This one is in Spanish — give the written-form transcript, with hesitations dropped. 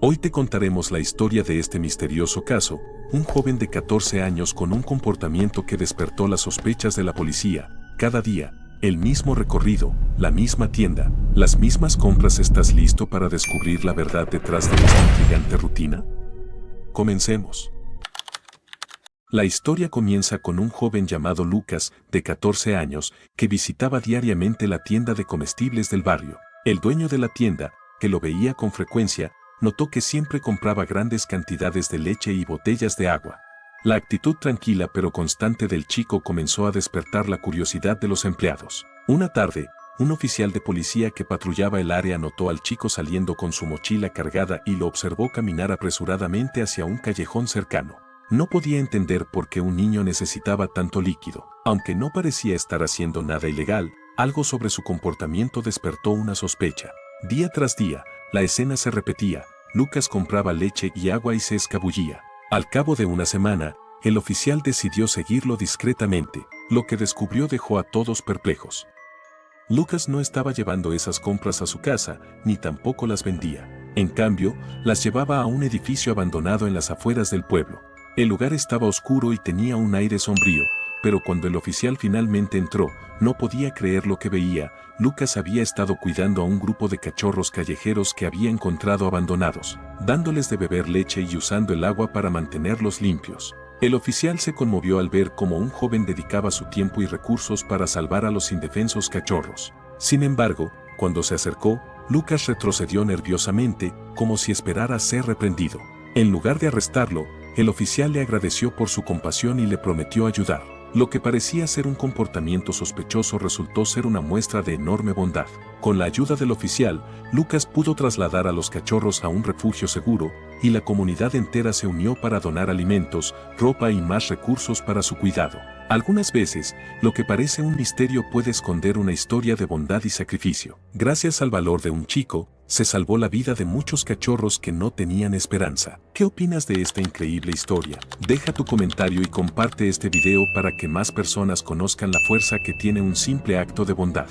Hoy te contaremos la historia de este misterioso caso, un joven de 14 años con un comportamiento que despertó las sospechas de la policía. Cada día, el mismo recorrido, la misma tienda, las mismas compras. ¿Estás listo para descubrir la verdad detrás de esta intrigante rutina? Comencemos. La historia comienza con un joven llamado Lucas, de 14 años, que visitaba diariamente la tienda de comestibles del barrio. El dueño de la tienda, que lo veía con frecuencia, notó que siempre compraba grandes cantidades de leche y botellas de agua. La actitud tranquila pero constante del chico comenzó a despertar la curiosidad de los empleados. Una tarde, un oficial de policía que patrullaba el área notó al chico saliendo con su mochila cargada y lo observó caminar apresuradamente hacia un callejón cercano. No podía entender por qué un niño necesitaba tanto líquido. Aunque no parecía estar haciendo nada ilegal, algo sobre su comportamiento despertó una sospecha. Día tras día, la escena se repetía. Lucas compraba leche y agua y se escabullía. Al cabo de una semana, el oficial decidió seguirlo discretamente. Lo que descubrió dejó a todos perplejos. Lucas no estaba llevando esas compras a su casa, ni tampoco las vendía. En cambio, las llevaba a un edificio abandonado en las afueras del pueblo. El lugar estaba oscuro y tenía un aire sombrío, pero cuando el oficial finalmente entró, no podía creer lo que veía. Lucas había estado cuidando a un grupo de cachorros callejeros que había encontrado abandonados, dándoles de beber leche y usando el agua para mantenerlos limpios. El oficial se conmovió al ver cómo un joven dedicaba su tiempo y recursos para salvar a los indefensos cachorros. Sin embargo, cuando se acercó, Lucas retrocedió nerviosamente, como si esperara ser reprendido. En lugar de arrestarlo, el oficial le agradeció por su compasión y le prometió ayudar. Lo que parecía ser un comportamiento sospechoso resultó ser una muestra de enorme bondad. Con la ayuda del oficial, Lucas pudo trasladar a los cachorros a un refugio seguro, y la comunidad entera se unió para donar alimentos, ropa y más recursos para su cuidado. Algunas veces, lo que parece un misterio puede esconder una historia de bondad y sacrificio. Gracias al valor de un chico, se salvó la vida de muchos cachorros que no tenían esperanza. ¿Qué opinas de esta increíble historia? Deja tu comentario y comparte este video para que más personas conozcan la fuerza que tiene un simple acto de bondad.